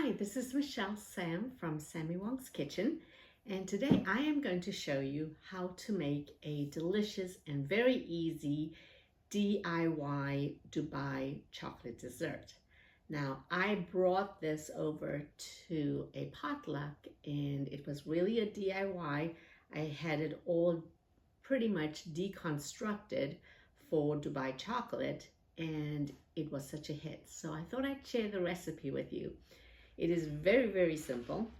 Hi, this is Michelle Sam from Sammy Wong's Kitchen, and today I am going to show you how to make a delicious and very easy DIY Dubai chocolate dessert. Now, I brought this over to a potluck and it was really a DIY. I had it all pretty much deconstructed for Dubai chocolate and it was such a hit. So I thought I'd share the recipe with you. It is very, very simple.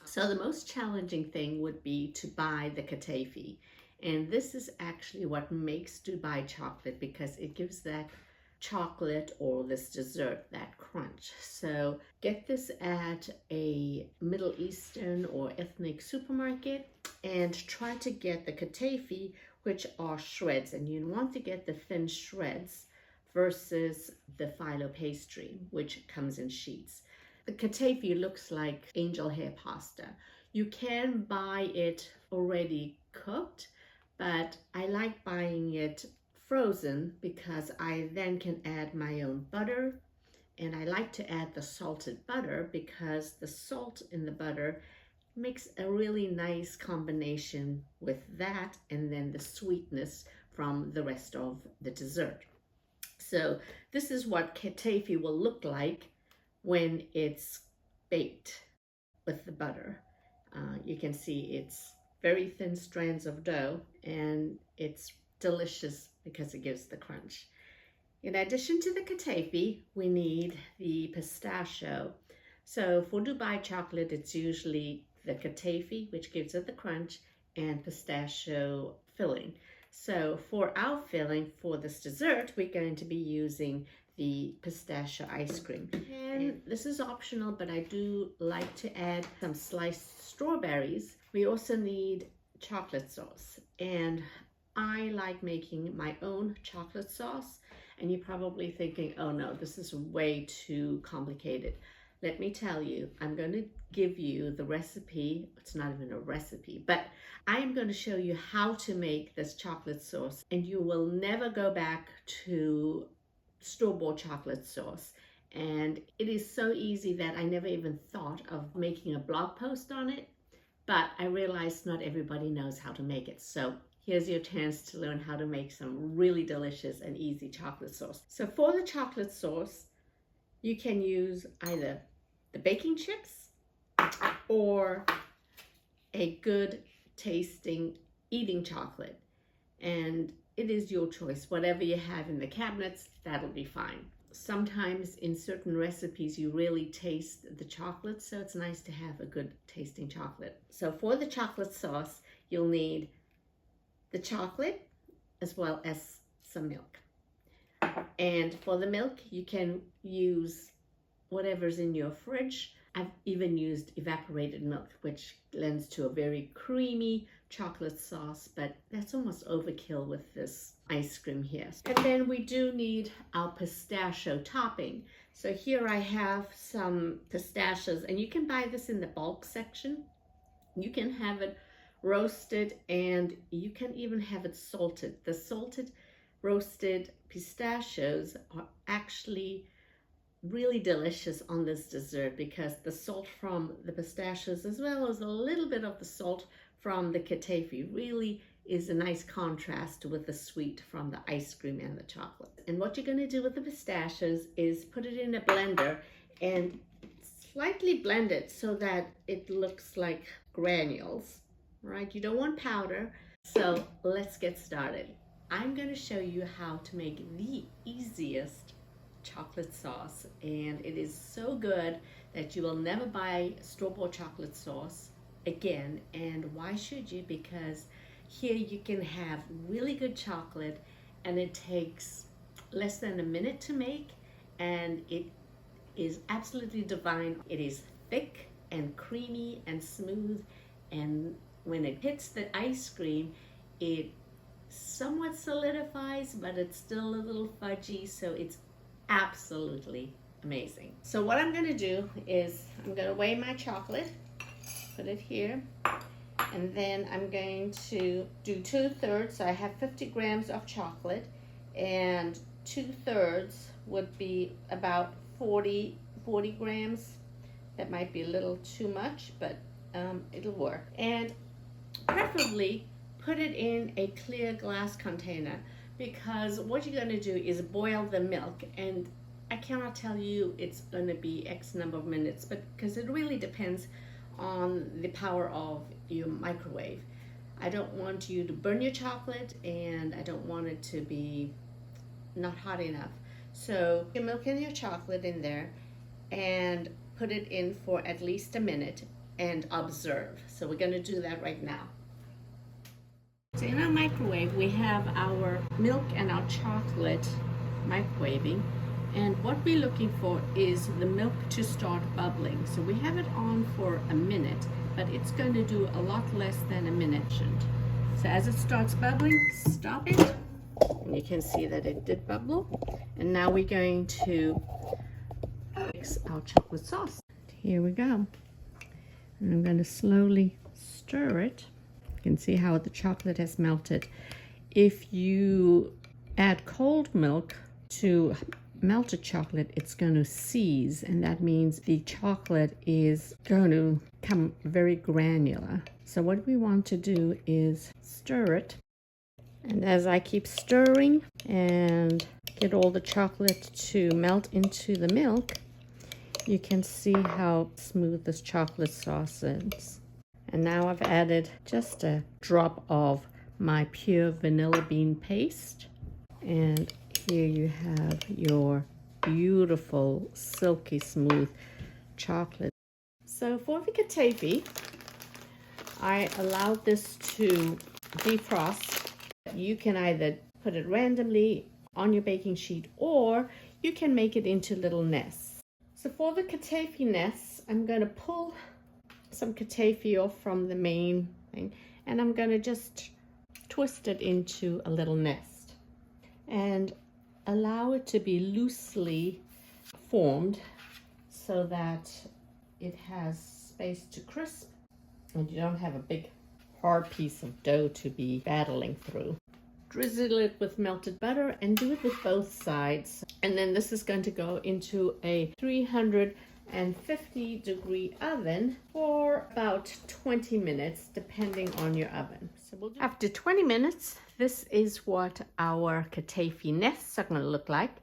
So the most challenging thing would be to buy the katafi. And this is actually what makes Dubai chocolate because it gives that chocolate or this dessert that crunch. So get this at a Middle Eastern or ethnic supermarket and try to get the katafi, which are shreds. And you want to get the thin shreds versus the phyllo pastry, which comes in sheets. The katafi looks like angel hair pasta. You can buy it already cooked, but I like buying it frozen because I then can add my own butter, and I like to add the salted butter because the salt in the butter makes a really nice combination with that and then the sweetness from the rest of the dessert. So this is what katafi will look like when it's baked with the butter. You can see it's very thin strands of dough and it's delicious because it gives the crunch. In addition to the katafi, we need the pistachio. So for Dubai chocolate, it's usually the katafi, which gives it the crunch, and pistachio filling. So for our filling for this dessert, we're going to be using the pistachio ice cream. And this is optional, but I do like to add some sliced strawberries. We also need chocolate sauce, and I like making my own chocolate sauce. And you're probably thinking, oh no, this is way too complicated. Let me tell you, I'm going to give you the recipe. It's not even a recipe, but I am going to show you how to make this chocolate sauce, and you will never go back to store-bought chocolate sauce. And it is so easy that I never even thought of making a blog post on it, but I realized not everybody knows how to make it. So here's your chance to learn how to make some really delicious and easy chocolate sauce. So for the chocolate sauce, you can use either the baking chips or a good tasting eating chocolate. And it is your choice. Whatever you have in the cabinets, that'll be fine. Sometimes in certain recipes, you really taste the chocolate, so it's nice to have a good tasting chocolate. So for the chocolate sauce, you'll need the chocolate as well as some milk. And for the milk, you can use whatever's in your fridge. I've even used evaporated milk, which lends to a very creamy chocolate sauce, but that's almost overkill with this ice cream here. And then we do need our pistachio topping. So here I have some pistachios, and you can buy this in the bulk section. You can have it roasted, and you can even have it salted. The salted roasted pistachios are actually really delicious on this dessert because the salt from the pistachios as well as a little bit of the salt from the katafi really is a nice contrast with the sweet from the ice cream and the chocolate. And what you're going to do with the pistachios is put it in a blender and slightly blend it so that it looks like granules, right? You don't want powder. So let's get started. I'm going to show you how to make the easiest chocolate sauce, and it is so good that you will never buy store-bought chocolate sauce again. And why should you? Because here you can have really good chocolate and it takes less than a minute to make, and it is absolutely divine. It is thick and creamy and smooth, and when it hits the ice cream, it somewhat solidifies, but it's still a little fudgy, so it's absolutely amazing. So what I'm going to do is I'm going to weigh my chocolate, put it here, and then I'm going to do 2/3. So I have 50 grams of chocolate, and 2/3 would be about 40 grams. That might be a little too much, but it'll work. And preferably put it in a clear glass container, because what you're going to do is boil the milk, and I cannot tell you it's going to be X number of minutes, but because it really depends on the power of your microwave. I don't want you to burn your chocolate, and I don't want it to be not hot enough. So your milk and your chocolate in there, and put it in for at least a minute and observe. So we're going to do that right now. So in our microwave, we have our milk and our chocolate microwaving, and what we're looking for is the milk to start bubbling. So we have it on for a minute, but it's going to do a lot less than a minute. So as it starts bubbling, stop it. And you can see that it did bubble. And now we're going to mix our chocolate sauce. Here we go. And I'm going to slowly stir it. You can see how the chocolate has melted. If you add cold milk to melted chocolate, it's going to seize, and that means the chocolate is going to become very granular. So what we want to do is stir it, and as I keep stirring and get all the chocolate to melt into the milk, you can see how smooth this chocolate sauce is. And now I've added just a drop of my pure vanilla bean paste, and here you have your beautiful silky smooth chocolate. So for the katafi, I allowed this to defrost. You can either put it randomly on your baking sheet, or you can make it into little nests. So for the katafi nests, I'm going to pull some katafi off from the main thing, and I'm going to just twist it into a little nest and allow it to be loosely formed so that it has space to crisp and you don't have a big hard piece of dough to be battling through. Drizzle it with melted butter and do it with both sides. And then this is going to go into a 350-degree oven for about 20 minutes, depending on your oven. So after 20 minutes, this is what our katafi nests are going to look like.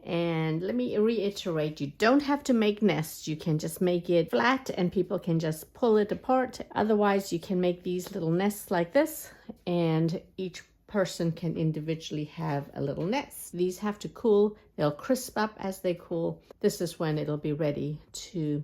And let me reiterate, you don't have to make nests. You can just make it flat and people can just pull it apart. Otherwise, you can make these little nests like this, and each person can individually have a little nest. These have to cool. They'll crisp up as they cool. This is when it'll be ready to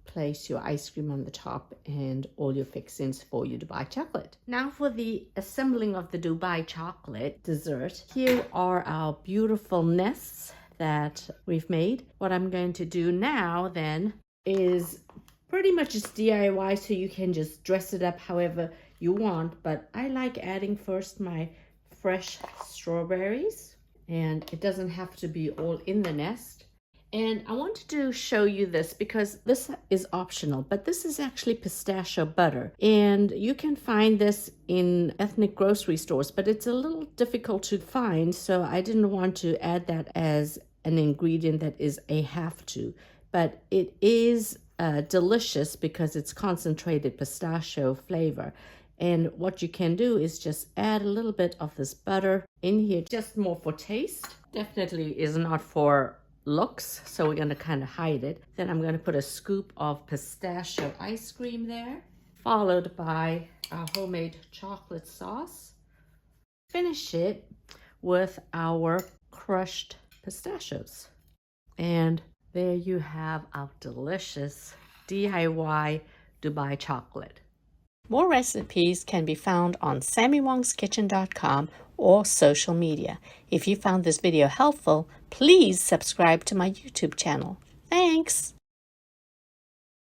place your ice cream on the top and all your fixings for your Dubai chocolate. Now for the assembling of the Dubai chocolate dessert. Here are our beautiful nests that we've made. What I'm going to do now then is pretty much just DIY, so you can just dress it up however you want, but I like adding first my fresh strawberries, and it doesn't have to be all in the nest. And I wanted to show you this because this is optional, but this is actually pistachio butter, and you can find this in ethnic grocery stores, but it's a little difficult to find, so I didn't want to add that as an ingredient that is a have to, but it is delicious because it's concentrated pistachio flavor. And what you can do is just add a little bit of this butter in here, just more for taste. Definitely is not for looks, so we're going to kind of hide it. Then I'm going to put a scoop of pistachio ice cream there, followed by our homemade chocolate sauce. Finish it with our crushed pistachios. And there you have our delicious DIY Dubai chocolate. More recipes can be found on sammywongsKitchen.com or social media. If you found this video helpful, please subscribe to my YouTube channel. Thanks!